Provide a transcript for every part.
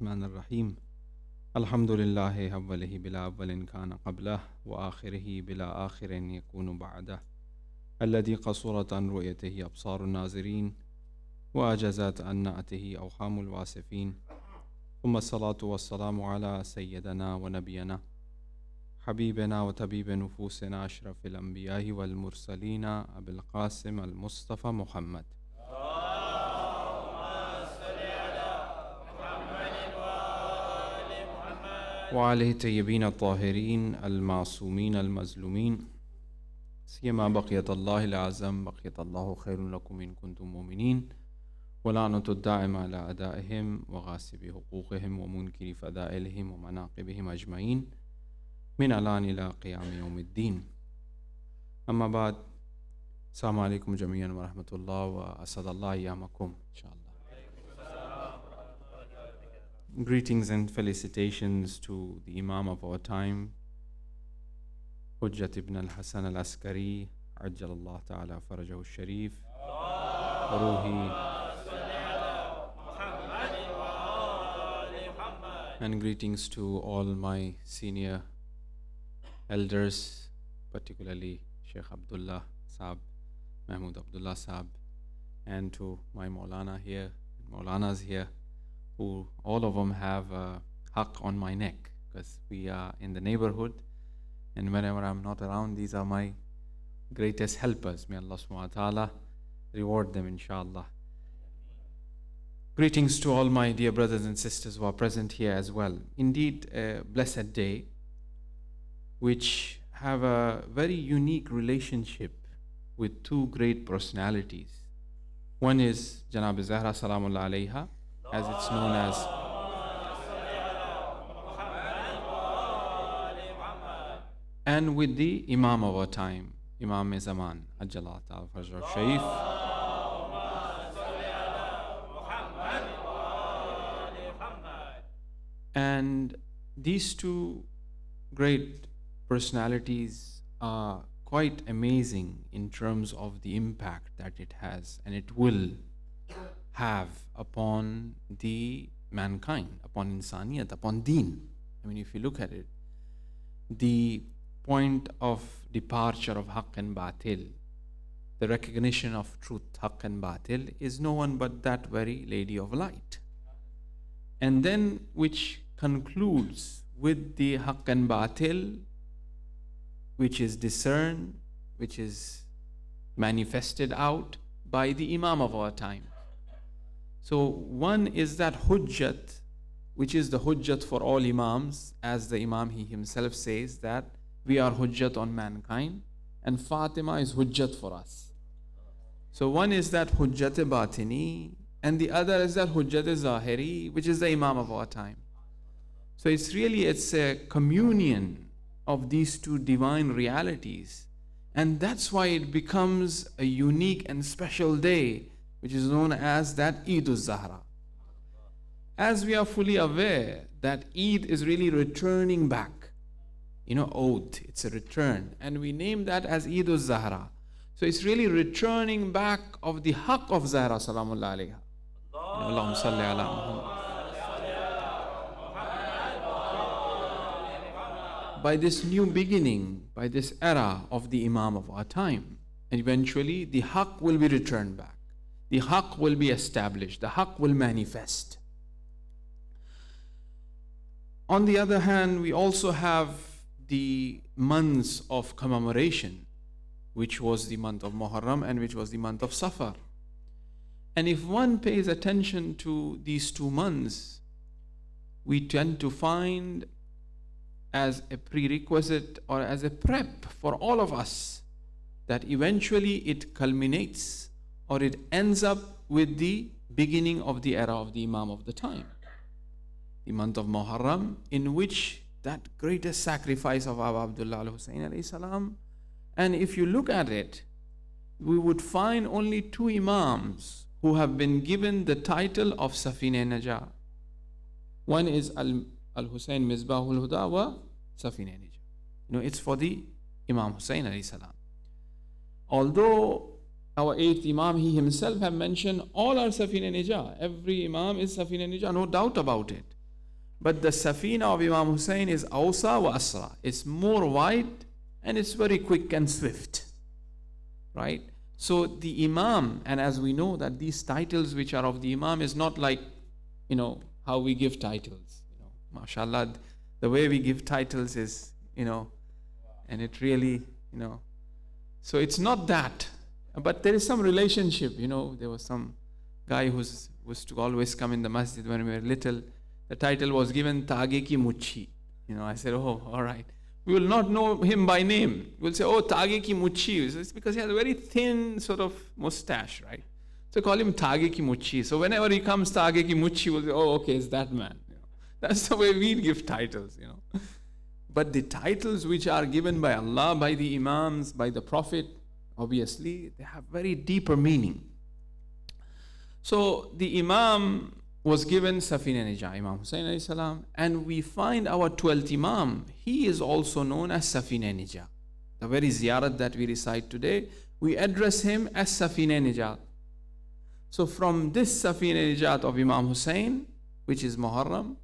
الرحمن الرحيم الحمد لله أوله بلا أول كان قبله وآخره بلا آخر يكون بعده الذي قصرت عن رؤيته أبصار الناظرين وأجزت عن نعته أوهام الواصفين ثم الصلاة والسلام على سيدنا ونبينا حبيبنا وطبيب نفوسنا أشرف الأنبياء والمرسلين أبي القاسم المصطفى محمد وعليه الطيبين الطاهرين المعصومين المظلومين سيما بقية الله الأعظم بقية الله خير لكم إن كنتم مؤمنين ولعنة الدائم على أعدائهم وغاصب حقوقهم ومنكر فضائلهم ومناقبهم أجمعين من الآن إلى قيام يوم الدين. أما بعد، السلام عليكم جميعا ورحمة الله وأسعد الله أيامكم إن شاء الله. Greetings and felicitations to the Imam of our time, Hujjat ibn al-Hasan al-Askari, Ajjal Allah Ta'ala Farajahu al-Sharif, Ruhi, and greetings to all my senior elders, particularly Sheikh Abdullah Saab, Mahmood Abdullah Saab, and to my Maulanas here, who all of them have a haq on my neck, because we are in the neighborhood, and whenever I'm not around, these are my greatest helpers. May Allah subhanahu wa ta'ala reward them, inshallah. Greetings to all my dear brothers and sisters who are present here as well. Indeed, a blessed day, which have a very unique relationship with two great personalities. One is Janab Zehra Salamullah Alayha, as it's known as, and with the Imam of our time, Imam Zaman, Ajjalallahu Ta'ala Farajahu Sharif. And these two great personalities are quite amazing in terms of the impact that it has and it will have upon the mankind, upon insaniyat, upon deen. I mean, if you look at it, the point of departure of haqq and batil, the recognition of truth, haqq and batil, is no one but that very lady of light. And then which concludes with the haqq and batil, which is discerned, which is manifested out by the Imam of our time. So one is that hujjat, which is the hujjat for all imams, as the Imam he himself says that we are hujjat on mankind and Fatima is hujjat for us. So one is that hujjat batini and the other is that hujjat zahiri, which is the Imam of our time. So it's a communion of these two divine realities, and that's why it becomes a unique and special day, which is known as that Eid al-Zahra. As we are fully aware that Eid is really returning back, Oath, it's a return, and we name that as Eid al-Zahra. So it's really returning back of the haqq of Zahra Salamullah Alayha. Allahumma salli ala Muhammad. By this new beginning, by this era of the Imam of our time, and eventually the haqq will be returned back. The haqq will be established. The haqq will manifest. On the other hand, we also have the months of commemoration, which was the month of Muharram and which was the month of Safar. And if one pays attention to these 2 months, we tend to find as a prerequisite or as a prep for all of us that eventually it culminates or it ends up with the beginning of the era of the Imam of the time, the month of Muharram, in which that greatest sacrifice of Abu Abdullah al-Hussein alayhi salam. And if you look at it, we would find only 2 Imams who have been given the title of Safine Najah. One is Al-Hussein Misbahul Huda wa Safine Najah. It's for the Imam Hussein alayhi salam. Although our 8th Imam, he himself have mentioned all are Safine Najah. Every Imam is Safine Najah, no doubt about it. But the Safina of Imam Hussein is awsa wa asra. It's more wide and it's very quick and swift, right? So the Imam, and as we know that these titles which are of the Imam is not like, how we give titles. MashaAllah, the way we give titles is, and it really, so it's not that. But there is some relationship, there was some guy who was to always come in the masjid when we were little. The title was given Tage ki Muchi. I said, oh, all right. We will not know him by name. We'll say, oh, Tage ki Muchi. It's because he has a very thin sort of mustache, right? So call him Tage ki Muchi. So whenever he comes, Tage ki Muchi, we'll say, oh, okay, it's that man. That's the way we give titles, But the titles which are given by Allah, by the Imams, by the Prophet, obviously, they have very deeper meaning. So the Imam was given Safina Nija, Imam Hussein alayhi salam, and we find our 12th Imam, he is also known as Safina Nija. The very ziyarat that we recite today, we address him as Safina Nijat. So from this Safina Nijat of Imam Hussein, which is Muharram,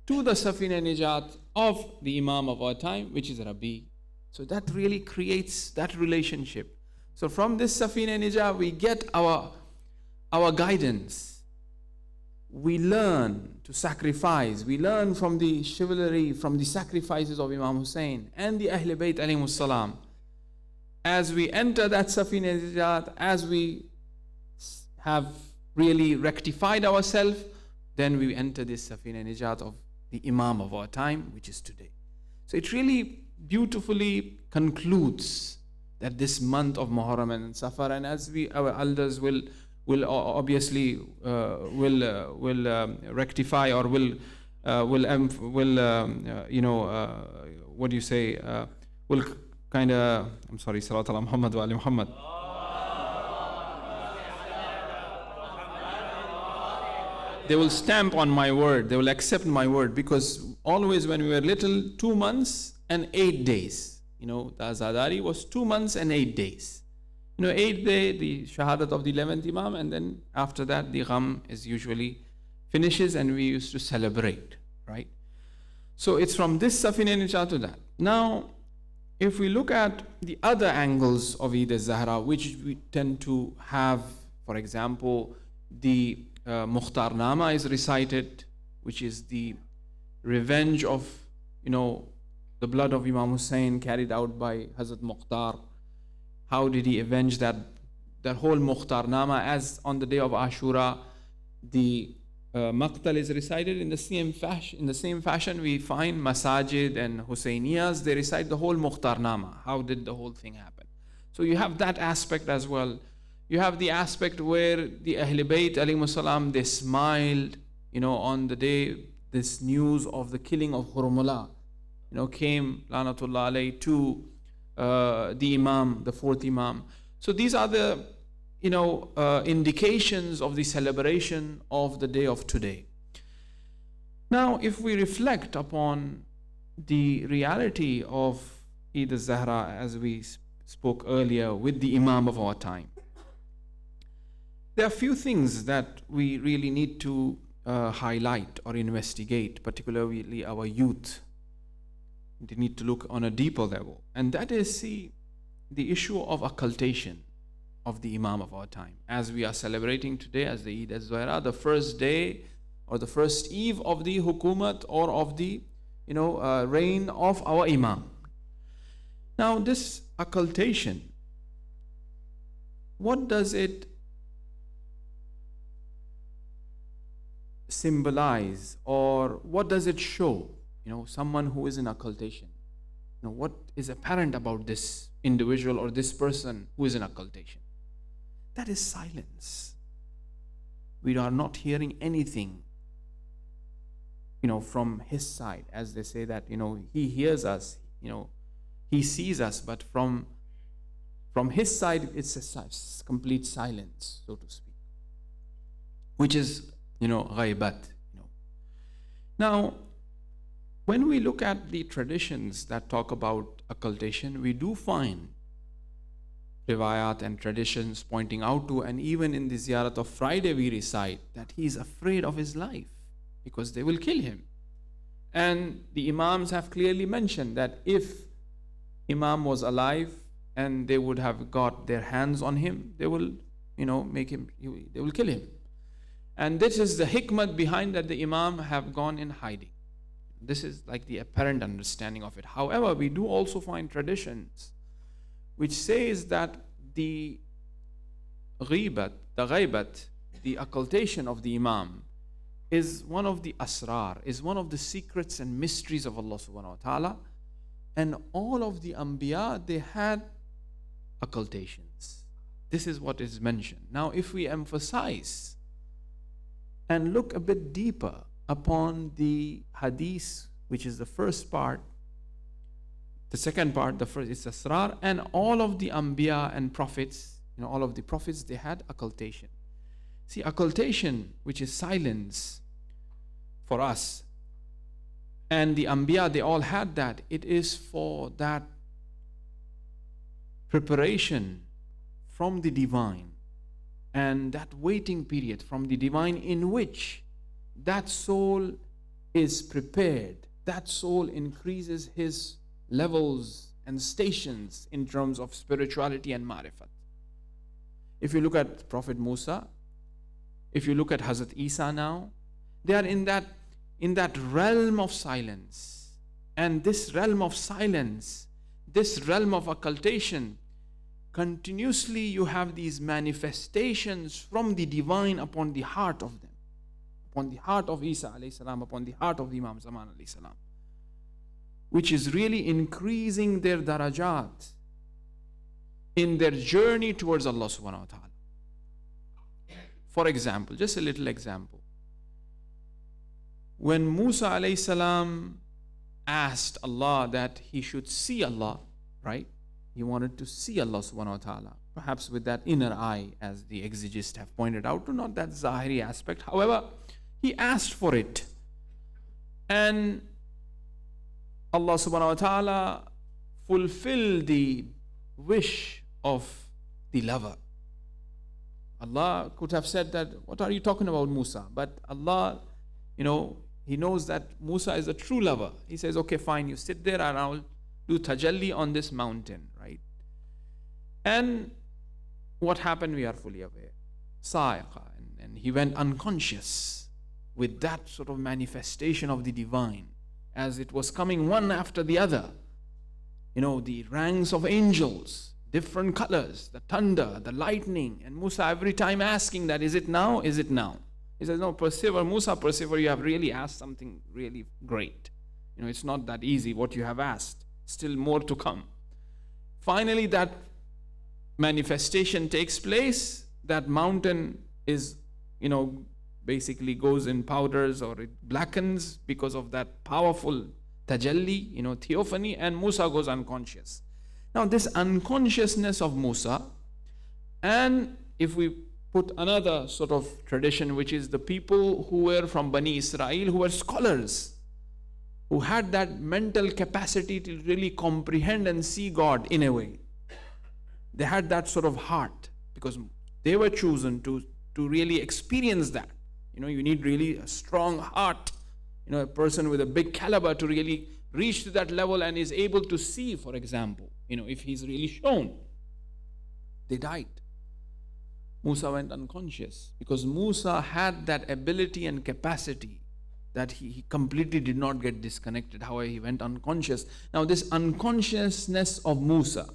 to the Safina Nijat of the Imam of our time, which is Rabi. So that really creates that relationship. So from this Safina Nijat, we get our guidance. We learn to sacrifice. We learn from the chivalry, from the sacrifices of Imam Hussein and the Ahl Bayt alayhimus salam. As we enter that Safina Nijat, as we have really rectified ourselves, then we enter this Safina Nijat of the Imam of our time, which is today. So it really beautifully concludes that this month of Muharram and Safar, and as our elders will obviously rectify or will what do you say? Will kind of, I'm sorry, Salat ala Muhammad wa ali Muhammad. They will stamp on my word, they will accept my word, because always when we were little, 2 months and 8 days. The Azadari was 2 months and 8 days. 8th day, the Shahadat of the 11th Imam, and then after that, the Gham is usually finishes and we used to celebrate, right? So it's from this Safina Nijat to that. Now, if we look at the other angles of Eid al-Zahra, which we tend to have, for example, the Mukhtar Nama is recited, which is the revenge of, the blood of Imam Hussein carried out by Hazrat Mukhtar. How did he avenge that whole Mukhtar Nama? As on the day of Ashura, the Maqtal is recited in the same fashion. We find Masajid and Husainiyas, they recite the whole Mukhtar Nama. How did the whole thing happen? So you have that aspect as well. You have the aspect where the Ahl Bayt alayhimus salam, they smiled, on the day this news of the killing of Hurmula, came, Lanatullah alayhi, to the Imam, the 4th Imam. So these are the, indications of the celebration of the day of today. Now, if we reflect upon the reality of Eid al-Zahra, as we spoke earlier, with the Imam of our time, there are few things that we really need to highlight or investigate, particularly our youth. They need to look on a deeper level. And that is, the issue of occultation of the Imam of our time. As we are celebrating today as the Eid al-Zahra, the first day or the first eve of the Hukumat or of the reign of our Imam. Now this occultation, what does it symbolize, or what does it show? Someone who is in occultation. What is apparent about this individual or this person who is in occultation? That is silence. We are not hearing anything, from his side. As they say that, he hears us, he sees us, but from his side, it's a complete silence, so to speak, which is, ghaibat. Now, when we look at the traditions that talk about occultation, we do find riwayat and traditions pointing out to, and even in the ziyarat of Friday we recite that he is afraid of his life because they will kill him. And the Imams have clearly mentioned that if Imam was alive and they would have got their hands on him, they will, make him, they will kill him. And this is the hikmah behind that the Imam have gone in hiding. This is like the apparent understanding of it. However, we do also find traditions which says that the ghaibat, the occultation of the Imam is one of the asrar, is one of the secrets and mysteries of Allah subhanahu wa ta'ala. And all of the Anbiya, they had occultations. This is what is mentioned. Now, if we emphasize and look a bit deeper upon the hadith, which is the first part, the second part, the first is asrar, and all of the Anbiya and prophets, all of the prophets, they had occultation. See, occultation, which is silence for us, and the Anbiya, they all had that. It is for that preparation from the divine and that waiting period from the divine in which that soul is prepared. That soul increases his levels and stations in terms of spirituality and ma'rifat. If you look at Prophet Musa, if you look at Hazrat Isa now, they are in that realm of silence. And this realm of silence, this realm of occultation, continuously you have these manifestations from the divine upon the heart of them, upon the heart of Isa alayhi salam, upon the heart of the Imam Zaman alayhi salam, which is really increasing their darajat in their journey towards Allah subhanahu wa ta'ala. For example, just a little example. When Musa alayhi salam asked Allah that he should see Allah, right? He wanted to see Allah subhanahu wa ta'ala, perhaps with that inner eye, as the exegists have pointed out, to not that zahiri aspect. However, he asked for it. And Allah subhanahu wa ta'ala fulfilled the wish of the lover. Allah could have said that, what are you talking about, Musa? But Allah, He knows that Musa is a true lover. He says, okay, fine, you sit there and I'll do tajalli on this mountain, right? And what happened, we are fully aware. Sa'iqa. And he went unconscious with that sort of manifestation of the divine as it was coming one after the other. The ranks of angels, different colors, the thunder, the lightning, and Musa every time asking that, is it now? Is it now? He says, no, persevere, Musa, persevere, you have really asked something really great. It's not that easy what you have asked. Still more to come. Finally, that manifestation takes place. That mountain is, basically goes in powders, or it blackens because of that powerful tajalli, theophany, and Musa goes unconscious. Now, this unconsciousness of Musa, and if we put another sort of tradition, which is the people who were from Bani Israel, who were scholars, who had that mental capacity to really comprehend and see God in a way. They had that sort of heart because they were chosen to really experience that. You need really a strong heart, a person with a big caliber to really reach to that level and is able to see, for example, if he's really shown. They died. Musa went unconscious because Musa had that ability and capacity that he completely did not get disconnected. However, he went unconscious. Now, this unconsciousness of Musa,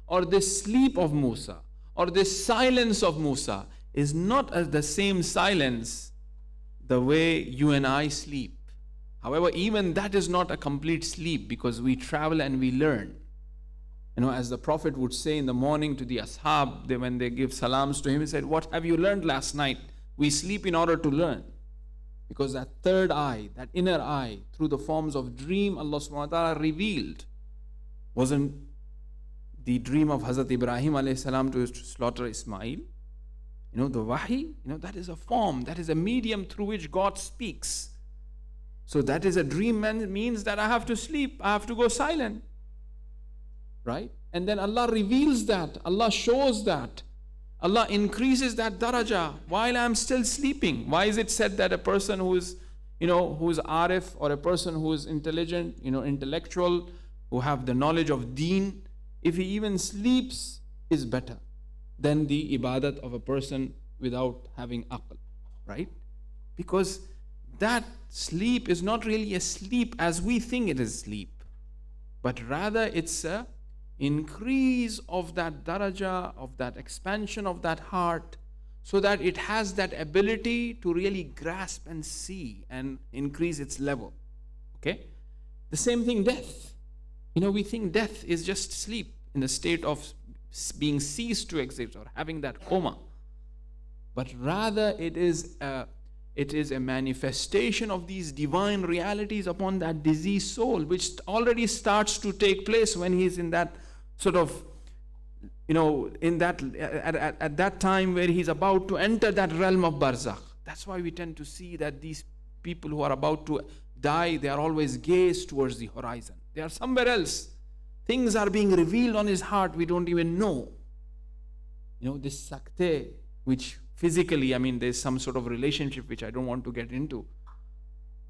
or this sleep of Musa, or this silence of Musa is not as the same silence the way you and I sleep. However, even that is not a complete sleep because we travel and we learn. As the Prophet would say in the morning to the ashab, when they give salams to him, he said, what have you learned last night? We sleep in order to learn. Because that third eye, that inner eye, through the forms of dream, Allah subhanahu wa ta'ala revealed. Wasn't the dream of Hazrat Ibrahim alayhi salam to slaughter Ismail? The wahi, that is a form, that is a medium through which God speaks. So that is a dream, means that I have to sleep, I have to go silent. Right? And then Allah reveals that, Allah shows that, Allah increases that daraja while I am still sleeping. Why is it said that a person who is, who is arif, or a person who is intelligent, intellectual, who have the knowledge of deen, if he even sleeps, is better than the ibadat of a person without having aql, right? Because that sleep is not really a sleep as we think it is sleep, but rather it's a increase of that daraja, of that expansion of that heart, so that it has that ability to really grasp and see and increase its level. Okay? The same thing, death. We think death is just sleep in the state of being ceased to exist or having that coma. But rather it is a manifestation of these divine realities upon that diseased soul, which already starts to take place when he's in that sort of, in that at that time where he's about to enter that realm of barzakh. That's why we tend to see that these people who are about to die, they are always gaze towards the horizon. They are somewhere else. Things are being revealed on his heart we don't even know. This sakte, which physically, there's some sort of relationship which I don't want to get into,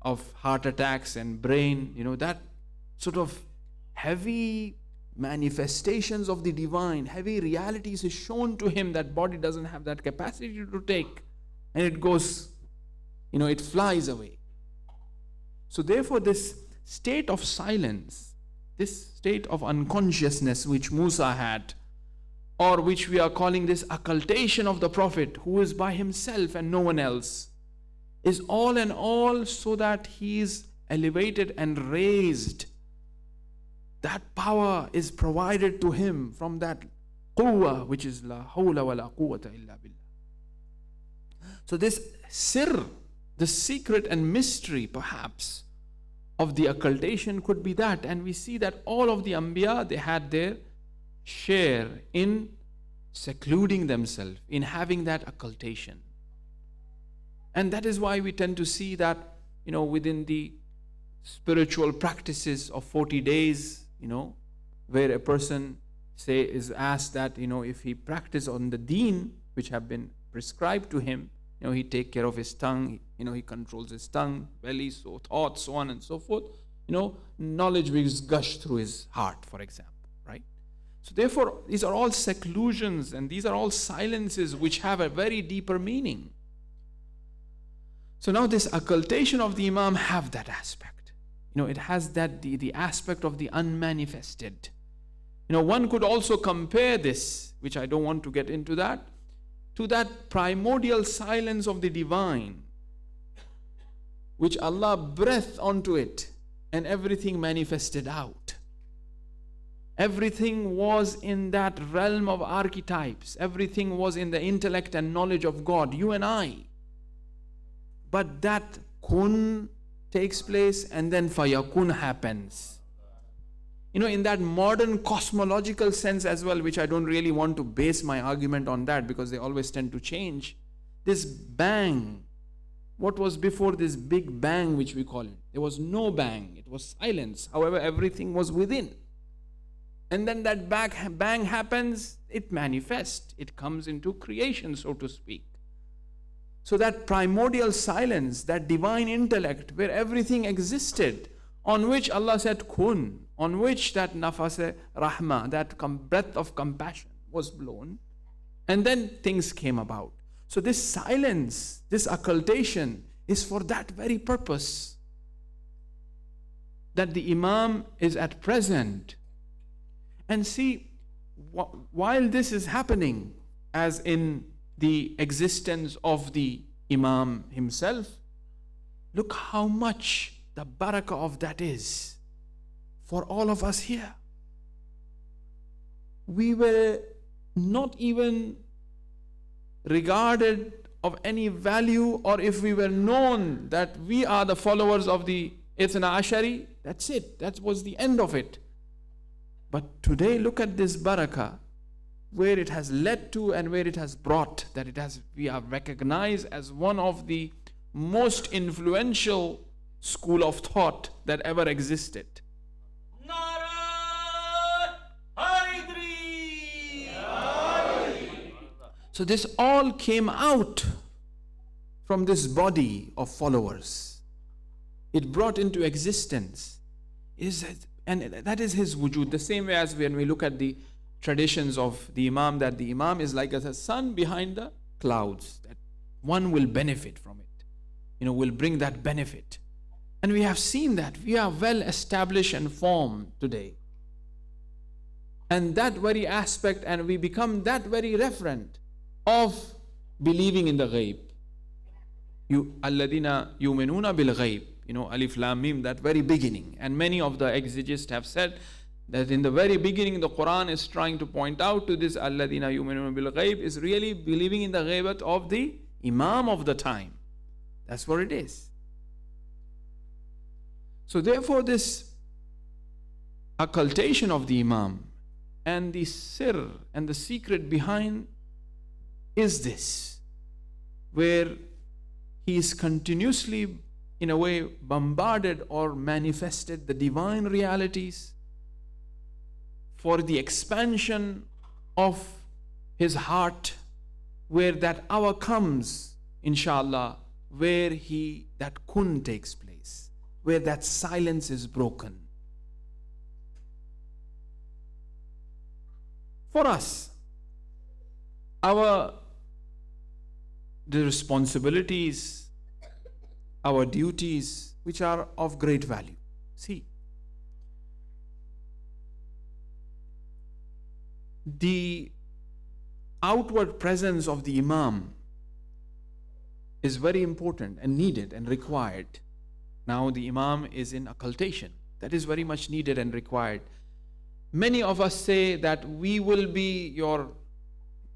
of heart attacks and brain, that sort of heavy manifestations of the divine, heavy realities is shown to him that body doesn't have that capacity to take, and it goes, it flies away. So therefore this state of silence, this state of unconsciousness which Musa had, or which we are calling this occultation of the Prophet, who is by himself and no one else, is all in all so that he is elevated and raised. That power is provided to him from that quwwah, which is la hawla wa la quwwata illa billah. So this sir, the secret and mystery perhaps of the occultation could be that. And we see that all of the Anbiya, they had their share in secluding themselves, in having that occultation. And that is why we tend to see that, within the spiritual practices of 40 days, where a person is asked that, if he practice on the deen which have been prescribed to him, he take care of his tongue, he controls his tongue, belly, so thoughts, so on and so forth, knowledge will gush through his heart, for example, right? So therefore, these are all seclusions and these are all silences which have a very deeper meaning. So now this occultation of the Imam have that aspect. It has that the aspect of the unmanifested. One could also compare this, which I don't want to get into that, to that primordial silence of the divine, which Allah breathed onto it and everything manifested out. Everything was in that realm of archetypes. Everything was in the intellect and knowledge of God, you and I. But that kun takes place and then fayakun happens. In that modern cosmological sense as well, which I don't really want to base my argument on that because they always tend to change. This bang, what was before this big bang which we call it? There was no bang, it was silence. However, everything was within. And then that bang happens, it manifests, it comes into creation, so to speak. So that primordial silence, that divine intellect where everything existed, on which Allah said kun, on which that nafas rahma, that breath of compassion was blown, and then things came about. So this silence, this occultation is for that very purpose, that the Imam is at present. And see, while this is happening, as in the existence of the Imam himself, look how much the barakah of that is for all of us here. We were not even regarded of any value, or if we were known that we are the followers of the Ithna Ashari, that's it. That was the end of it. But today, look at this barakah, where it has led to and where it has brought, that we are recognized as one of the most influential school of thought that ever existed. So this all came out from this body of followers. it brought into existence. And that is his wujud. The same way as when we look at the traditions of the Imam, that the Imam is like a sun behind the clouds, that one will benefit from it, will bring that benefit. And we have seen that. We are well established and formed today. And that very aspect, and we become that very referent of believing in the ghaib. Alladina yuminuna bil ghaib. Alif Lam Mim, that very beginning. And many of the exegists have said that in the very beginning, the Quran is trying to point out to this Alladina yuminuna bil ghaib is really believing in the ghaibat of the Imam of the time. That's what it is. So therefore, this occultation of the Imam and the sir and the secret behind is this, where he is continuously, in a way, bombarded or manifested the divine realities for the expansion of his heart, where that hour comes, inshallah, where that kun takes place, where that silence is broken. For us, the responsibilities, our duties, which are of great value. See, the outward presence of the Imam is very important and needed and required. Now the Imam is in occultation. That is very much needed and required. Many of us say that we will be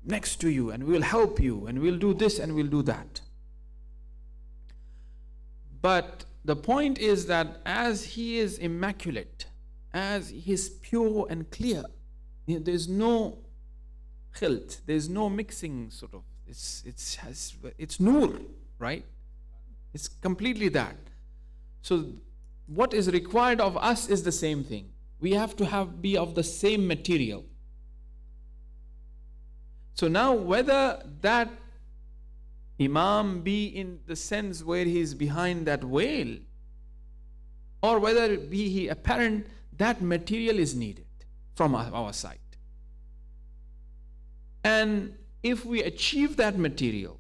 next to you and we will help you and we'll do this and we'll do that. But the point is that as he is immaculate, as he is pure and clear, there's no khilt, there's no mixing sort of. It's nur, right? It's completely that. So what is required of us is the same thing. We have to be of the same material. So now whether that Imam be in the sense where he is behind that veil, or whether be he apparent, that material is needed from our side. And if we achieve that material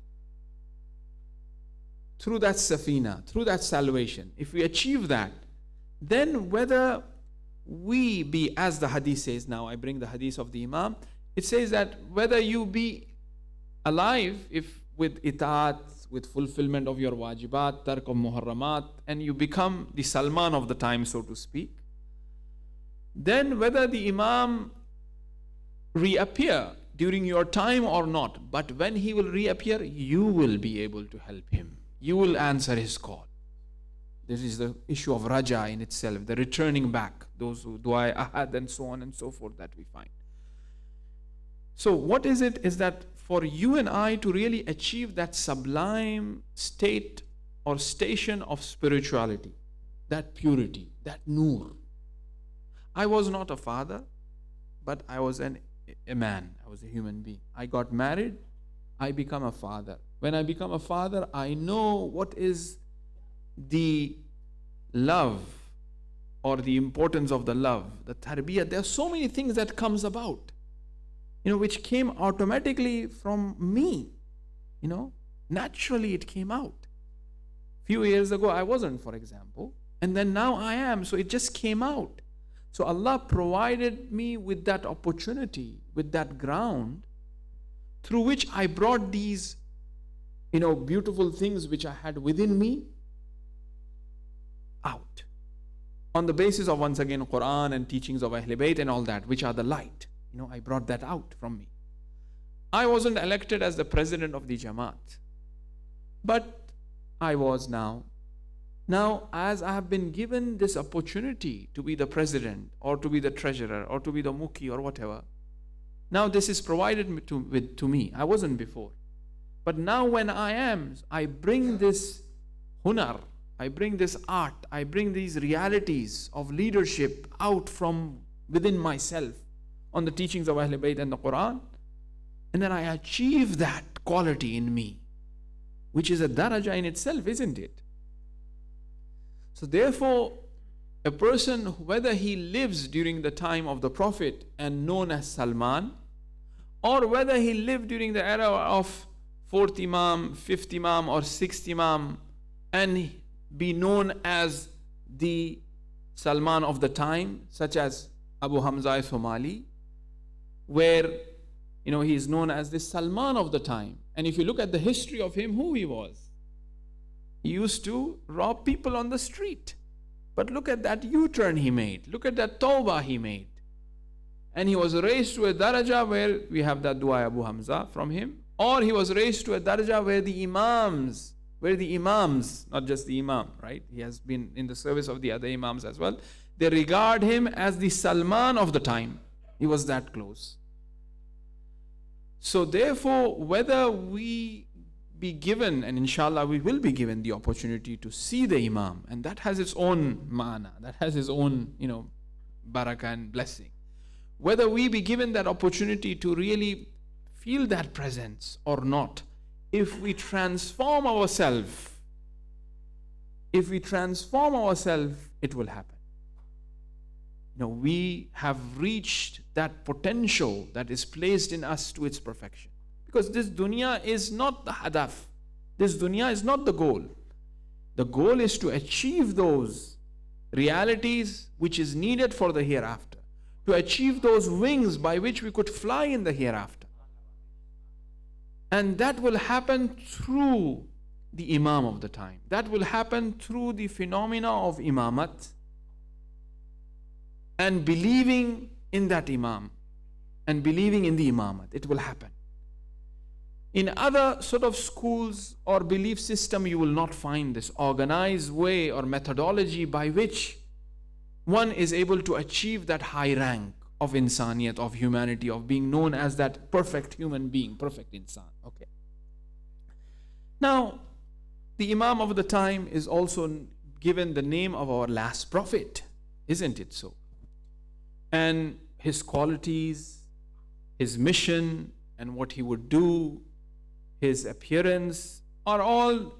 through that safina, through that salvation, if we achieve that, then whether we be, as the hadith says, now I bring the hadith of the Imam, it says that whether you be alive, if with itaat, with fulfillment of your wajibat, tark of muharramat, and you become the Salman of the time, so to speak, then whether the Imam reappear during your time or not, but when he will reappear, you will be able to help him. You will answer his call. This is the issue of raja in itself, the returning back, those who dua ahad and so on and so forth that we find. So what is it? Is that for you and I to really achieve that sublime state or station of spirituality, that purity, that nur. I was not a father, but I was a man. I was a human being. I got married, I become a father. When I become a father, I know what is the love or the importance of the love, the tarbiyah. There are so many things that comes about, which came automatically from me. Naturally it came out. Few years ago I wasn't, for example, and then now I am, so it just came out. So Allah provided me with that opportunity, with that ground, through which I brought these, beautiful things which I had within me out. On the basis of, once again, Quran and teachings of Ahl Bayt and all that, which are the light. I brought that out from me. I wasn't elected as the president of the Jamaat, but I was now. Now, as I have been given this opportunity to be the president or to be the treasurer or to be the mukhi or whatever, now this is provided to me. I wasn't before. But now when I bring this hunar, I bring this art, I bring these realities of leadership out from within myself on the teachings of Ahl Bayt and the Quran, and then I achieve that quality in me, which is a daraja in itself, isn't it? So therefore, a person, whether he lives during the time of the Prophet and known as Salman, or whether he lived during the era of 4th Imam, 5th Imam, or 6th Imam, and be known as the Salman of the time, such as Abu Hamza Somali, where he is known as the Salman of the time. And if you look at the history of him, who he was, he used to rob people on the street. But look at that U-turn he made. Look at that tawbah he made. And he was raised to a daraja where we have that dua Abu Hamza from him. Or he was raised to a daraja where the imams, not just the imam, right? He has been in the service of the other imams as well. They regard him as the Salman of the time. He was that close. So therefore, whether we be given, and inshallah we will be given the opportunity to see the Imam, and that has its own mana, that has its own, barakah and blessing. Whether we be given that opportunity to really feel that presence or not, if we transform ourselves, it will happen. We have reached that potential that is placed in us to its perfection. Because this dunya is not the hadaf. This dunya is not the goal. The goal is to achieve those realities which is needed for the hereafter. To achieve those wings by which we could fly in the hereafter. And that will happen through the Imam of the time. That will happen through the phenomena of Imamat. And believing in that Imam. And believing in the Imamat. It will happen. In other sort of schools or belief system, you will not find this organized way or methodology by which one is able to achieve that high rank of insaniyat, of humanity, of being known as that perfect human being, perfect insan. Okay. Now, the Imam of the time is also given the name of our last prophet, isn't it so? And his qualities, his mission, and what he would do, his appearance, are all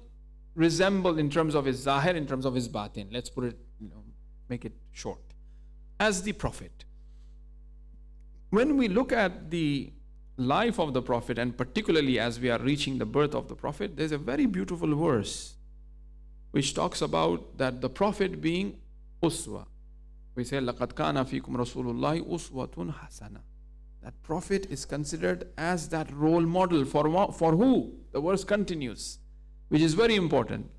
resemble in terms of his zahir, in terms of his batin. Let's put it, make it short. As the prophet. When we look at the life of the prophet, and particularly as we are reaching the birth of the prophet, there's a very beautiful verse which talks about that the prophet being uswa. We say, لَقَدْ كَانَ فِيكُمْ رَسُولُ اللَّهِ أُسْوَةٌ حَسَنَةٌ. That prophet is considered as that role model for who? The verse continues, which is very important.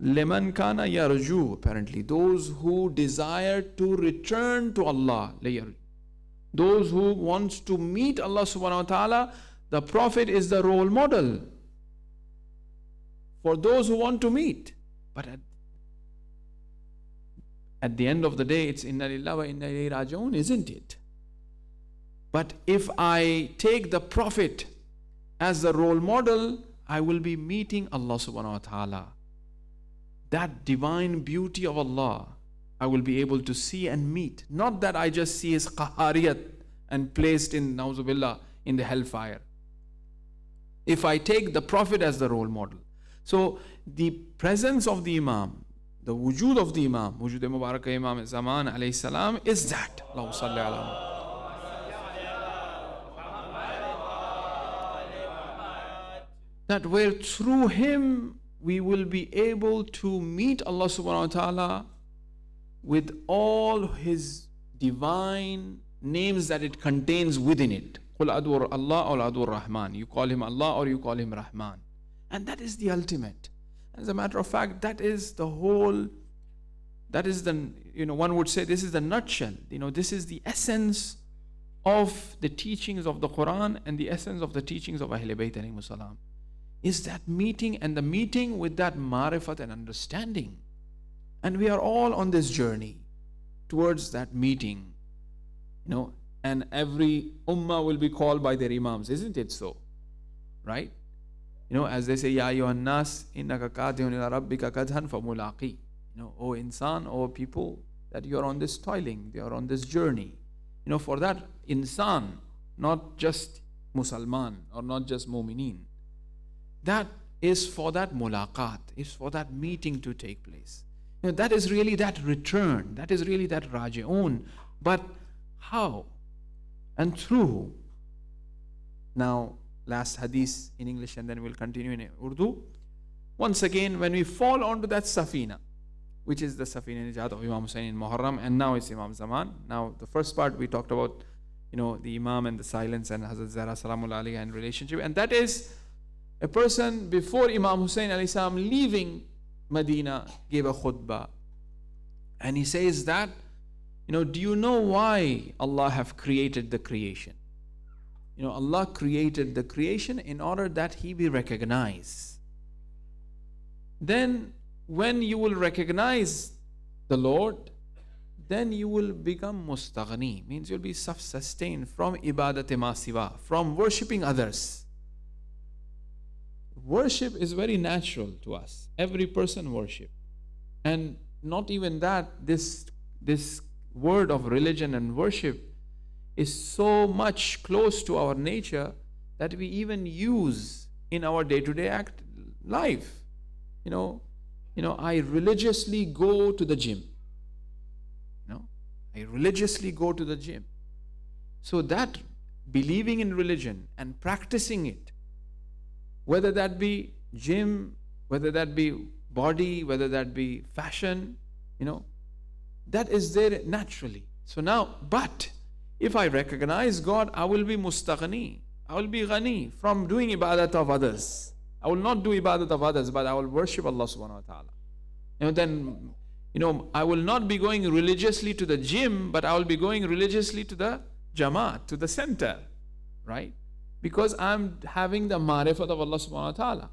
لَمَنْ كَانَ يَرْجُو, apparently, those who desire to return to Allah. Those who wants to meet Allah subhanahu wa ta'ala, the prophet is the role model for those who want to meet. But at the end of the day, it's inna lillahi wa inna ilayhi raji'un, isn't it? But if I take the prophet as the role model, I will be meeting Allah subhanahu wa ta'ala. That divine beauty of Allah, I will be able to see and meet. Not that I just see his qahariyat and placed in, na'uzubillah, in the hellfire. If I take the prophet as the role model. So the presence of the Imam, the wujud of the Imam, wujud Mubarak Imam Zaman alayhi salam, is that. Allahumma salli ala that where through him we will be able to meet Allah subhanahu wa ta'ala with all his divine names that it contains within it. قُلْ أَدْوَرْ Allah or أَدْوَرْ Rahman. You call him Allah or you call him Rahman. And that is the ultimate. As a matter of fact, that is the whole, that is the, one would say this is the nutshell. This is the essence of the teachings of the Quran and the essence of the teachings of Ahlul Bayt alayhimus salam. Is that meeting, and the meeting with that marifat and understanding. And we are all on this journey towards that meeting. And every ummah will be called by their imams, isn't it so? Right? As they say, Ya ayyuhan nas, innaka kadihun ila rabbika kadhan famulaqi. O insan, O people, that you are on this toiling, you are on this journey. For that insan, not just Musalman or not just Mu'mineen. That is for that mulaqat, is for that meeting to take place. That is really that return. That is really that raji'un. But how? And through who? Now, last hadith in English and then we'll continue in Urdu. Once again, when we fall onto that safina, which is the safina Nijat of Imam Hussain in Muharram, and now it's Imam Zaman. Now, the first part we talked about, the Imam and the silence and Hazrat Zahra Salamul Alaiha and relationship. And that is a person before Imam Hussain alayhi salam leaving Medina gave a khutbah. And he says that, do you know why Allah have created the creation? Allah created the creation in order that He be recognized. Then when you will recognize the Lord, then you will become mustaghni, means you'll be self-sustained from ibadat ma siwa, from worshipping others. Worship is very natural to us. Every person worship. And not even that, this word of religion and worship is so much close to our nature that we even use in our day-to-day life. I religiously go to the gym. I religiously go to the gym. So that believing in religion and practicing it, whether that be gym, whether that be body, whether that be fashion, that is there naturally. So now, but if I recognize God, I will be mustaghni. I will be ghani from doing ibadat of others. I will not do ibadat of others, but I will worship Allah subhanahu wa ta'ala. Then, I will not be going religiously to the gym, but I will be going religiously to the Jamaat, to the center, right? Because I'm having the marifat of Allah subhanahu wa ta'ala.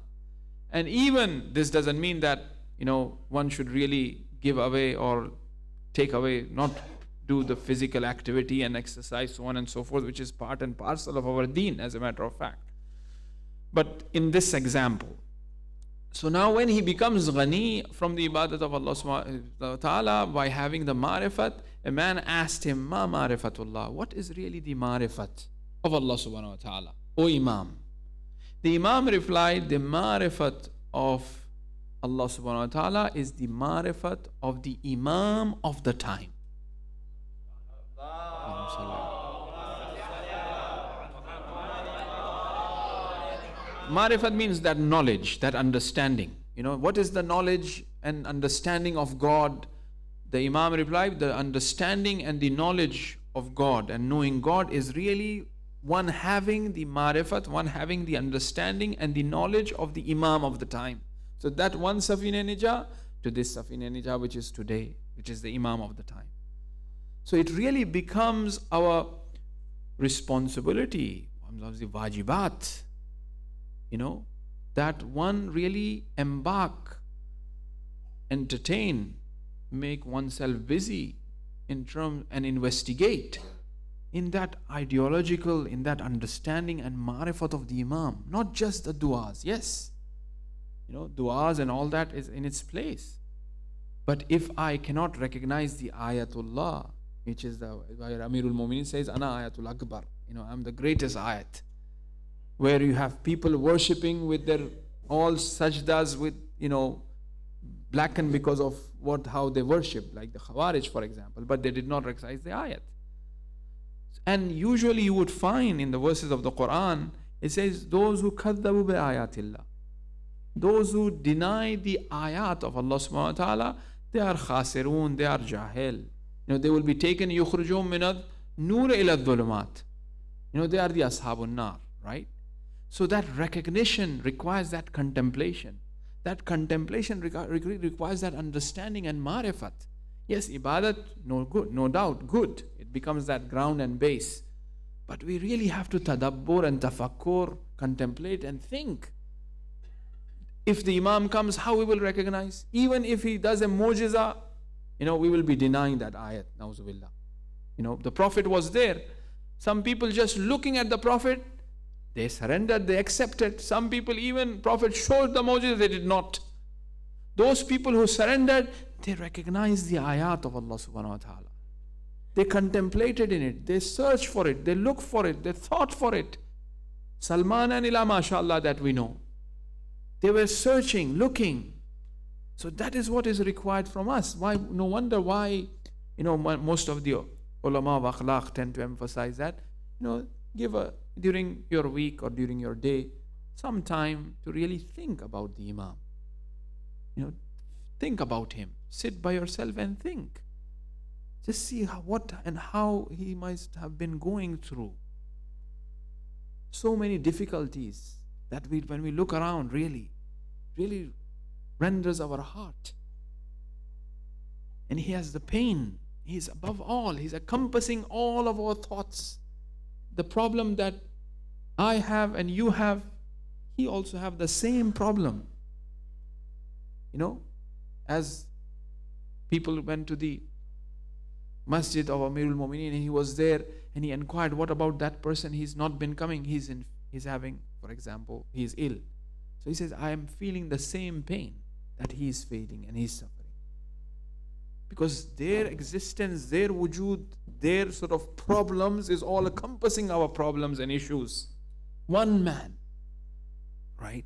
And even this doesn't mean that, one should really give away or take away, not do the physical activity and exercise, so on and so forth, which is part and parcel of our deen, as a matter of fact. But in this example, so now when he becomes ghani from the ibadat of Allah subhanahu wa ta'ala by having the marifat, a man asked him, Ma marifatullah, what is really the marifat of Allah subhanahu wa ta'ala, O Imam? The Imam replied, the marifat of Allah subhanahu wa ta'ala is the marifat of the Imam of the time. Marifat means that knowledge, that understanding. What is the knowledge and understanding of God? The Imam replied, the understanding and the knowledge of God and knowing God is really one having the marifat, one having the understanding and the knowledge of the Imam of the time. So that one Safina Nija to this Safina Nija which is today, which is the Imam of the time. So it really becomes our responsibility, the wajibat, that one really embark, entertain, make oneself busy in terms and investigate in that ideological, in that understanding and marifat of the Imam, not just the du'as. Yes, du'as and all that is in its place. But if I cannot recognize the ayatullah, which is the Amirul Mu'minin says, Ana ayatul akbar, I'm the greatest ayat, where you have people worshipping with their all sajdas with, blackened because of how they worship, like the Khawarij, for example, but they did not recognize the ayat. And usually you would find in the verses of the Quran, it says, those who kaddabu bi ayatillah, those who deny the ayat of Allah subhanahu wa ta'ala, they are khasirun, they are jahil. They will be taken, yukhrujum minad nur ila dhulumat. They are the ashabun nar, right? So that recognition requires that contemplation. That contemplation requires that understanding and marifat. Yes, ibadat, no doubt, good. It becomes that ground and base. But we really have to tadabbur and tafakkur, contemplate and think. If the Imam comes, how we will recognize? Even if he does a mu'jiza, we will be denying that ayat, na'uzubillah. The Prophet was there. Some people just looking at the Prophet, they surrendered, they accepted. Some people, even Prophet showed the mu'jiza, they did not. Those people who surrendered, they recognized the ayat of Allah subhanahu wa ta'ala. They contemplated in it, they searched for it, they looked for it, they thought for it. Salman and Ila, mashallah, that we know. They were searching, looking. So that is what is required from us. Why? No wonder why, most of the ulama of akhlaq tend to emphasize that, give during your week or during your day some time to really think about the Imam. Think about him. Sit by yourself and think. Just see what and how he must have been going through. So many difficulties that when we look around, really renders our heart. And he has the pain. He's above all. He's encompassing all of our thoughts. The problem that I have and you have, he also have the same problem. As people went to the masjid of Amirul Mu'mineen, and he was there and he inquired, what about that person? He's not been coming. He's having, for example, he's ill. So he says, I am feeling the same pain that he is feeling and he's suffering. Because their existence, their wujud, their sort of problems is all encompassing our problems and issues. One man, right?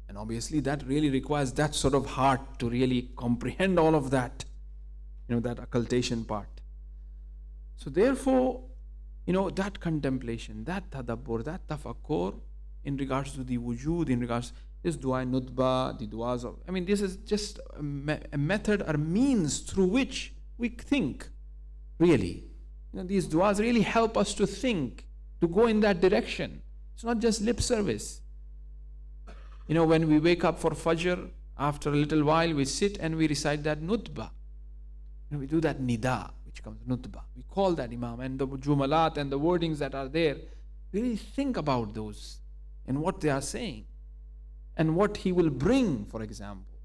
And obviously that really requires that sort of heart to really comprehend all of that, that occultation part. So therefore, that contemplation, that tadabbur, that tafakkur in regards to the wujud, in regards to this dua nutba, the duas of, this is just a method or means through which we think, really. These duas really help us to think, to go in that direction. It's not just lip service. When we wake up for Fajr, after a little while we sit and we recite that nutba. We do that nida, which comes nutba. We call that Imam, and the jumalat and the wordings that are there. We really think about those and what they are saying and what he will bring, for example,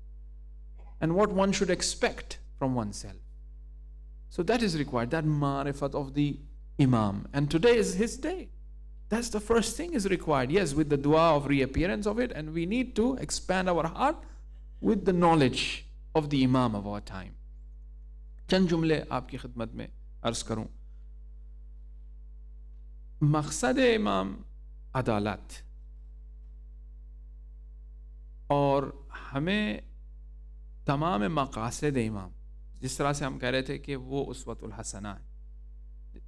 and what one should expect from oneself. So that is required, that ma'rifat of the Imam. And today is his day. That's the first thing is required. Yes, with the dua of reappearance of it, and we need to expand our heart with the knowledge of the Imam of our time. چند جملے آپ کی خدمت میں عرض کروں. مقصد امام عدالت، اور ہمیں تمام مقاصد امام، جس طرح سے ہم کہہ رہے تھے کہ وہ اسوۃ الحسنہ ہے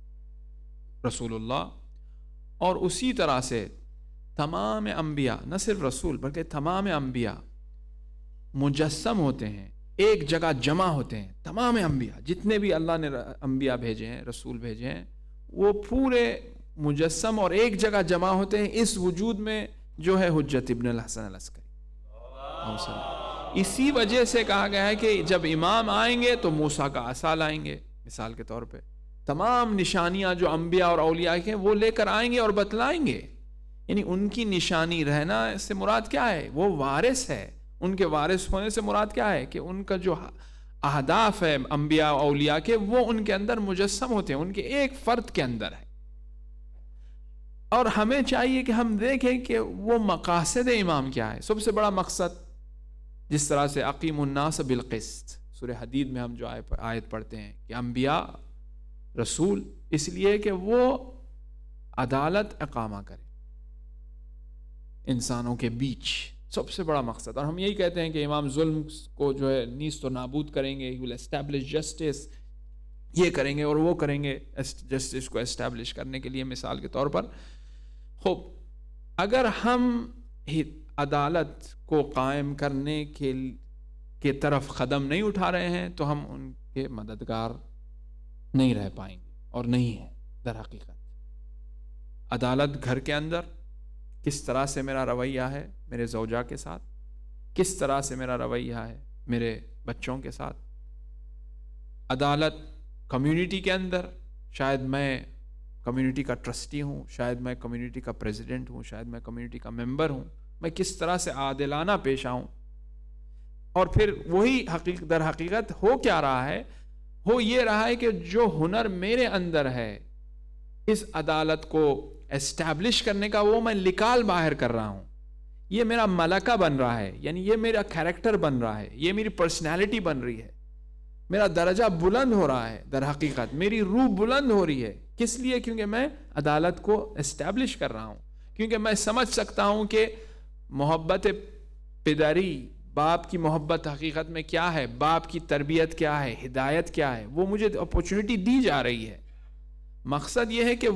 رسول اللہ، اور اسی طرح سے تمام انبیاء، نہ صرف رسول بلکہ تمام انبیاء مجسم ہوتے ہیں، ایک جگہ جمع ہوتے ہیں. تمام انبیاء جتنے بھی اللہ نے انبیاء بھیجے ہیں، رسول بھیجے ہیں، وہ پورے مجسم اور ایک جگہ جمع ہوتے ہیں اس وجود میں جو ہے حجت ابن الحسن العسکری. اسی وجہ سے کہا گیا ہے کہ جب امام آئیں گے تو موسیٰ کا عصا لائیں گے، مثال کے طور پہ تمام نشانیاں جو انبیاء اور اولیاء کے ہیں وہ لے کر آئیں گے اور بتلائیں گے. یعنی ان کی نشانی رہنا سے مراد کیا ہے؟ وہ وارث ہے. ان کے وارث ہونے سے مراد کیا ہے؟ کہ ان کا جو اہداف ہے انبیاء اولیاء کے، وہ ان کے اندر مجسم ہوتے ہیں، ان کے ایک فرد کے اندر ہے. اور ہمیں چاہیے کہ ہم دیکھیں کہ وہ مقاصد امام کیا ہے. سب سے بڑا مقصد، جس طرح سے اقیم الناس بالقسط، سورہ حدید میں ہم جو آیت پڑھتے ہیں کہ انبیاء رسول اس لیے کہ وہ عدالت اقامہ کرے انسانوں کے بیچ، سب سے بڑا مقصد. اور ہم یہی کہتے ہیں کہ امام ظلم کو جو ہے نیست و نابود کریں گے، he will establish justice، یہ کریں گے اور وہ کریں گے جسٹس کو اسٹیبلش کرنے کے لیے. مثال کے طور پر خوب اگر ہم عدالت کو قائم کرنے کے طرف قدم نہیں اٹھا رہے ہیں تو ہم ان کے مددگار نہیں رہ پائیں گے، اور نہیں ہے در حقیقت. عدالت گھر کے اندر کس طرح سے میرا رویہ ہے میرے زوجہ کے ساتھ، کس طرح سے میرا رویہ ہے میرے بچوں کے ساتھ. عدالت کمیونٹی کے اندر، شاید میں کمیونٹی کا ٹرسٹی ہوں، شاید میں کمیونٹی کا پریزیڈنٹ ہوں، شاید میں کمیونٹی کا ممبر ہوں، میں کس طرح سے عادلانہ پیش آؤں. اور پھر وہی در حقیقت ہو کیا رہا ہے؟ ہو یہ رہا ہے کہ جو ہنر میرے اندر ہے اس عدالت کو اسٹیبلش کرنے کا، وہ میں نکال باہر کر رہا ہوں. یہ میرا ملکہ بن رہا ہے، یعنی یہ میرا کیریکٹر بن رہا ہے، یہ میری پرسنالٹی بن رہی ہے، میرا درجہ بلند ہو رہا ہے. در حقیقت میری روح بلند ہو رہی ہے. کس لیے؟ کیونکہ میں عدالت کو اسٹیبلش کر رہا ہوں، کیونکہ میں سمجھ سکتا ہوں کہ محبت پدری، باپ کی محبت حقیقت میں کیا ہے، باپ کی تربیت کیا ہے، ہدایت کیا ہے، وہ مجھے اپورچونٹی دی جا رہی ہے. مقصد یہ ہے کہ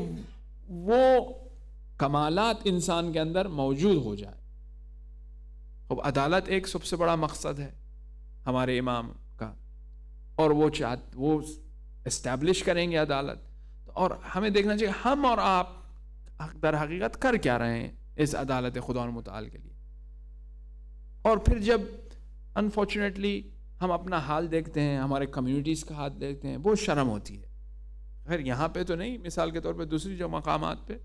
وہ کمالات انسان کے اندر موجود ہو جائے. اب عدالت ایک سب سے بڑا مقصد ہے ہمارے امام کا، اور وہ اسٹیبلش کریں گے عدالت. اور ہمیں دیکھنا چاہیے ہم اور آپ در حقیقت کر کیا رہے ہیں اس عدالت خدا متعال کے لیے. اور پھر جب انفارچونیٹلی ہم اپنا حال دیکھتے ہیں، ہمارے کمیونٹیز کا حال دیکھتے ہیں، بہت شرم ہوتی ہے. خیر یہاں پہ تو نہیں، مثال کے طور پہ دوسری جو مقامات پہ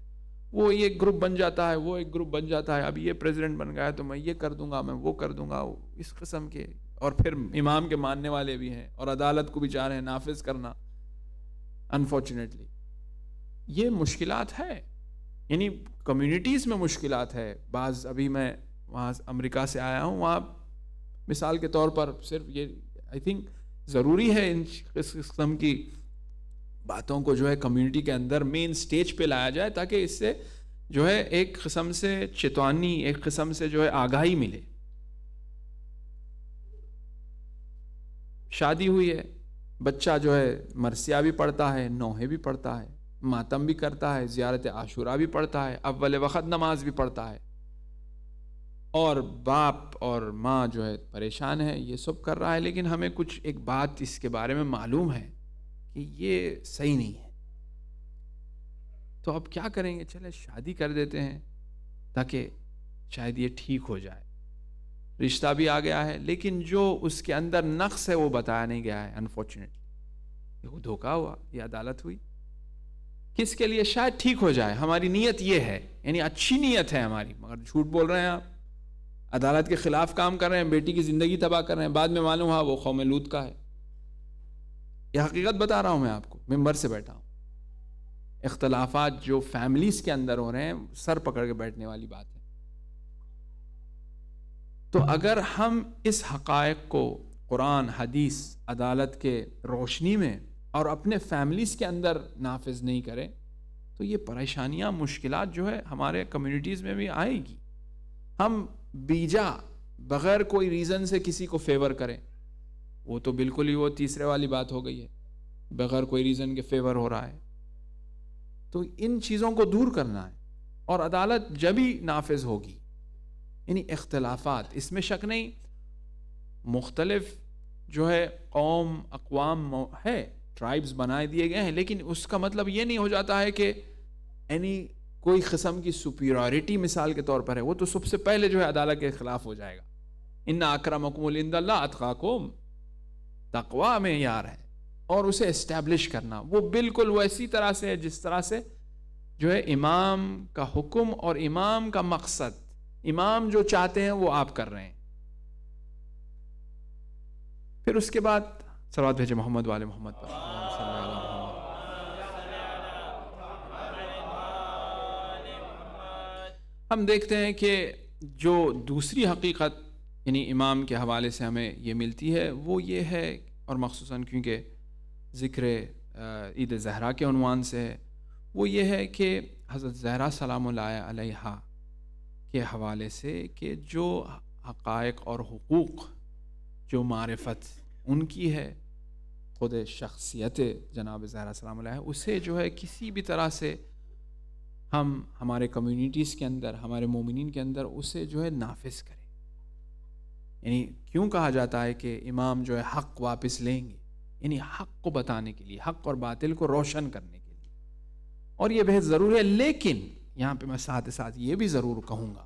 وہ ایک گروپ بن جاتا ہے، وہ ایک گروپ بن جاتا ہے، اب یہ پریزیڈنٹ بن گیا ہے تو میں یہ کر دوں گا، میں وہ کر دوں گا، اس قسم کے. اور پھر امام کے ماننے والے بھی ہیں اور عدالت کو بھی چاہ رہے ہیں نافذ کرنا. انفارچونیٹلی یہ مشکلات ہے، یعنی کمیونٹیز میں مشکلات ہے. بعض ابھی میں وہاں امریکہ سے آیا ہوں، وہاں مثال کے طور پر صرف یہ آئی تھنک ضروری ہے اس قسم کی باتوں کو جو ہے کمیونٹی کے اندر مین سٹیج پہ لایا جائے، تاکہ اس سے جو ہے ایک قسم سے چتوانی، ایک قسم سے جو ہے آگاہی ملے. شادی ہوئی ہے، بچہ جو ہے مرثیہ بھی پڑھتا ہے، نوحے بھی پڑھتا ہے، ماتم بھی کرتا ہے، زیارت عاشورہ بھی پڑھتا ہے، اول وقت نماز بھی پڑھتا ہے، اور باپ اور ماں جو ہے پریشان ہے، یہ سب کر رہا ہے. لیکن ہمیں کچھ ایک بات اس کے بارے میں معلوم ہے کہ یہ صحیح نہیں ہے. تو اب کیا کریں گے؟ چلے شادی کر دیتے ہیں تاکہ شاید یہ ٹھیک ہو جائے. رشتہ بھی آ گیا ہے، لیکن جو اس کے اندر نقص ہے وہ بتایا نہیں گیا ہے. انفارچونیٹلی وہ دھوکا ہوا، یہ عدالت ہوئی کس کے لیے؟ شاید ٹھیک ہو جائے. ہماری نیت یہ ہے، یعنی اچھی نیت ہے ہماری، مگر جھوٹ بول رہے ہیں آپ، عدالت کے خلاف کام کر رہے ہیں، بیٹی کی زندگی تباہ کر رہے ہیں. بعد میں معلوم ہوا وہ قوم لوط کا ہے. یہ حقیقت بتا رہا ہوں میں آپ کو، ممبر سے بیٹھا ہوں. اختلافات جو فیملیز کے اندر ہو رہے ہیں، سر پکڑ کے بیٹھنے والی بات ہے. تو اگر ہم اس حقائق کو قرآن، حدیث، عدالت کے روشنی میں اور اپنے فیملیز کے اندر نافذ نہیں کریں تو یہ پریشانیاں، مشکلات جو ہے ہمارے کمیونٹیز میں بھی آئے گی. ہم بیجا بغیر کوئی ریزن سے کسی کو فیور کریں، وہ تو بالکل ہی وہ تیسرے والی بات ہو گئی ہے، بغیر کوئی ریزن کے فیور ہو رہا ہے. تو ان چیزوں کو دور کرنا ہے، اور عدالت جب ہی نافذ ہوگی، یعنی اختلافات، اس میں شک نہیں، مختلف جو ہے قوم، اقوام ہے، ٹرائبز بنائے دیے گئے ہیں، لیکن اس کا مطلب یہ نہیں ہو جاتا ہے کہ یعنی کوئی قسم کی سپیریورٹی مثال کے طور پر ہے. وہ تو سب سے پہلے جو ہے عدالت کے خلاف ہو جائے گا. ان اکرمکم عند اللہ اتقاکم، تقویٰ معیار ہے، اور اسے اسٹیبلش کرنا وہ بالکل ویسی طرح سے ہے جس طرح سے جو ہے امام کا حکم اور امام کا مقصد، امام جو چاہتے ہیں وہ آپ کر رہے ہیں. پھر اس کے بعد صلوات بھیجے محمد والے محمد پر. ہم دیکھتے ہیں کہ جو دوسری حقیقت یعنی امام کے حوالے سے ہمیں یہ ملتی ہے وہ یہ ہے، اور مخصوصاً کیونکہ ذکر عید زہرا کے عنوان سے ہے، وہ یہ ہے کہ حضرت زہرا سلام اللہ علیہا کے حوالے سے کہ جو حقائق اور حقوق، جو معرفت ان کی ہے، خود شخصیت جناب زہرا سلام علیہ، اسے جو ہے کسی بھی طرح سے ہم ہمارے کمیونٹیز کے اندر، ہمارے مومنین کے اندر اسے جو ہے نافذ کریں. یعنی کیوں کہا جاتا ہے کہ امام جو ہے حق واپس لیں گے؟ یعنی حق کو بتانے کے لیے، حق اور باطل کو روشن کرنے کے لیے، اور یہ بہت ضروری ہے. لیکن یہاں پہ میں ساتھ ساتھ یہ بھی ضرور کہوں گا،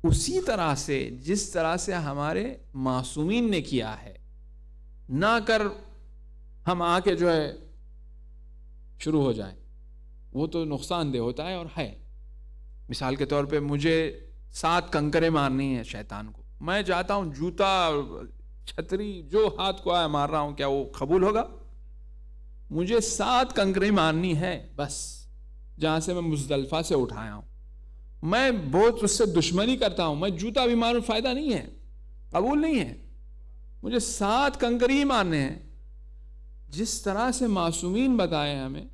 اسی طرح سے جس طرح سے ہمارے معصومین نے کیا ہے، نہ کر ہم آ کے جو ہے شروع ہو جائیں، وہ تو نقصان دہ ہوتا ہے اور ہے. مثال کے طور پہ مجھے 7 کنکریں مارنی ہیں شیطان کو، میں جاتا ہوں جوتا، چھتری، جو ہاتھ کو آیا مار رہا ہوں، کیا وہ قبول ہوگا؟ مجھے 7 کنکریں مارنی ہے بس، جہاں سے میں مزدلفہ سے اٹھایا ہوں. میں بہت اس سے دشمنی کرتا ہوں، میں جوتا بھی ماروں، فائدہ نہیں ہے، قبول نہیں ہے. مجھے 7 کنکر ہی مارنے ہیں. جس طرح سے معصومین بتائیں، ہمیں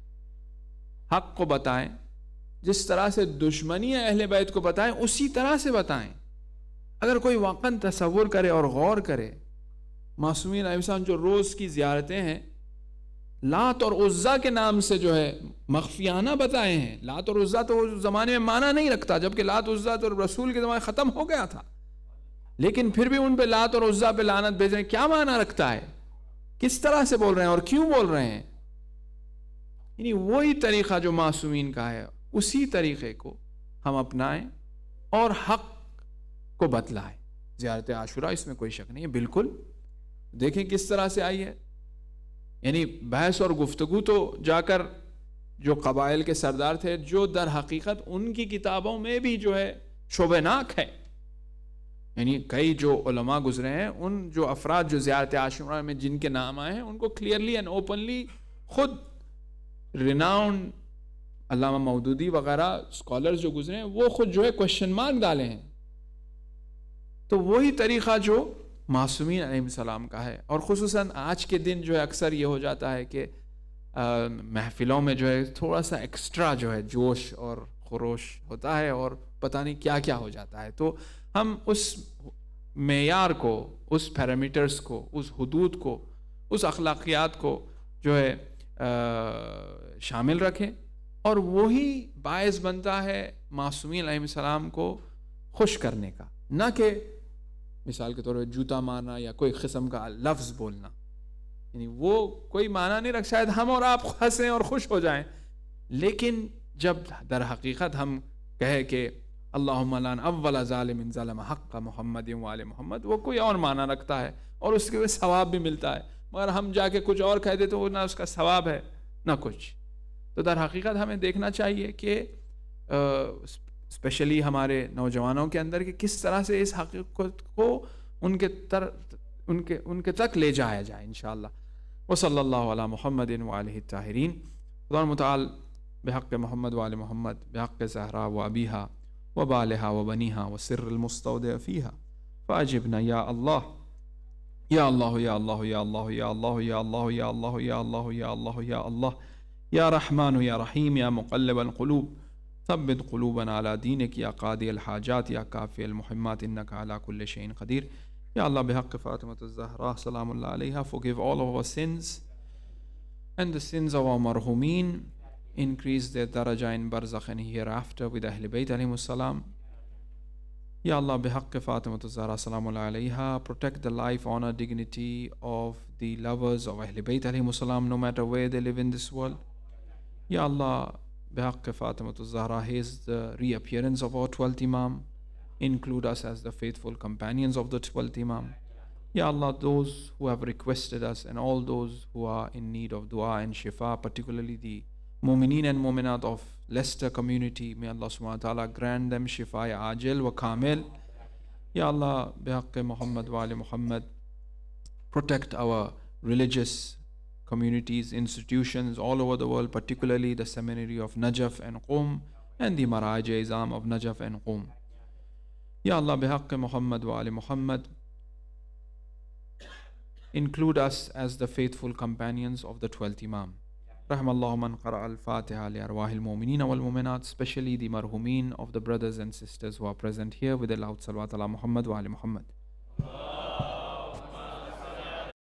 حق کو بتائیں، جس طرح سے دشمنی اہل بیت کو بتائیں، اسی طرح سے بتائیں. اگر کوئی واقعاً تصور کرے اور غور کرے، معصومین علیہ السلام جو روز کی زیارتیں ہیں لات اور عزا کے نام سے جو ہے مخفیانہ بتائے ہیں. لات اور عزا تو اس زمانے میں معنی نہیں رکھتا، جبکہ لات عزا تو رسول کے زمانے ختم ہو گیا تھا، لیکن پھر بھی ان پہ لات اور عزا پہ لعنت بھیج رہے ہیں. کیا معنی رکھتا ہے؟ کس طرح سے بول رہے ہیں اور کیوں بول رہے ہیں؟ یعنی وہی طریقہ جو معصومین کا ہے اسی طریقے کو ہم اپنائیں اور حق کو بتلائیں. زیارت عاشورہ اس میں کوئی شک نہیں ہے، بالکل. دیکھیں کس طرح سے آئی ہے. یعنی بحث اور گفتگو تو جا کر جو قبائل کے سردار تھے، جو در حقیقت ان کی کتابوں میں بھی جو ہے شبہ ناک ہے. یعنی کئی جو علماء گزرے ہیں، ان جو افراد جو زیارت عاشورہ میں جن کے نام آئے ہیں، ان کو کلیئرلی اینڈ اوپنلی خود ریناؤنڈ علامہ مودودی وغیرہ اسکالرز جو گزرے ہیں وہ خود جو ہے کوشچن مارک ڈالے ہیں. تو وہی طریقہ جو معصومین علیہ السلام کا ہے. اور خصوصاً آج کے دن جو ہے اکثر یہ ہو جاتا ہے کہ محفلوں میں جو ہے تھوڑا سا ایکسٹرا جو ہے جوش اور خروش ہوتا ہے اور پتہ نہیں کیا کیا ہو جاتا ہے. تو ہم اس معیار کو، اس پیرامیٹرز کو، اس حدود کو، اس اخلاقیات کو جو ہے شامل رکھیں، اور وہی باعث بنتا ہے معصومین علیہ السلام کو خوش کرنے کا، نہ کہ مثال کے طور پر جوتا مارنا یا کوئی قسم کا لفظ بولنا. یعنی وہ کوئی معنی نہیں رکھ، شاید ہم اور آپ ہنسیں اور خوش ہو جائیں، لیکن جب در حقیقت ہم کہے کہ اللہم لعن اول ظالم ظلم حق محمد وآل محمد، وہ کوئی اور معنی رکھتا ہے اور اس کے ثواب بھی ملتا ہے، مگر ہم جا کے کچھ اور کہہ دیتے تو وہ نہ اس کا ثواب ہے نہ کچھ. تو در حقیقت ہمیں دیکھنا چاہیے کہ اسپیشلی ہمارے نوجوانوں کے اندر کہ کس طرح سے اس حقیقت کو ان کے تک لے جایا جائے انشاءاللہ. وصلی اللہ علی محمد وآلہ الطاہرین. خدا متعال بحق محمد وآل محمد، بحق زہرا و ابیہا و بالہا و بنیہا و سر المستودع فیہا فاجبنا یا اللہ یا اللہ یا اللہ یا اللہ یا اللہ یا اللہ یا اللہ یا اللہ یا اللہ یا اللہ یا رحمان یا رحیم یا مقلب القلوب ثبت قلوبنا على دینک یا قاضی الحاجات یا کافی المحمات انک علی کل شیء قدیر. یا اللہ بحق فاطمۃ الزہرا سلام اللہ علیہا forgive all of our sins and the sins of our marhumin, increase their daraja in barzakh and hereafter with Ahl Bayt alayhimus salam. Ya Allah bihaqq Fatimah az-Zahra salam alayha, protect the life, honor, dignity of the lovers of Ahl Bayt alayhimus salam no matter where they live in this world. Ya Allah bihaqq Fatimah az-Zahra, haze the reappearance of our 12th Imam, include us as the faithful companions of the 12th Imam. Ya Allah, those who have requested us and all those who are in need of dua and shifa, particularly the mu'mineen and mu'minat of Leicester community, may Allah subhanahu wa ta'ala grant them shifa ajil wa kamil. Ya Allah, bihaqqi Muhammad wa ali Muhammad, protect our religious communities, institutions all over the world, particularly the seminary of Najaf and Qum and the Maraj-e-Izam of Najaf and Qum. Ya Allah, bihaqqi Muhammad wa ali Muhammad, include us as the faithful companions of the 12th Imam. Rahmallahu man qara al-Fatiha li arwahil mu'mineen wal mu'minat, especially the marhumin of the brothers and sisters who are present here with a loud salawat ala Muhammad wa ali Muhammad.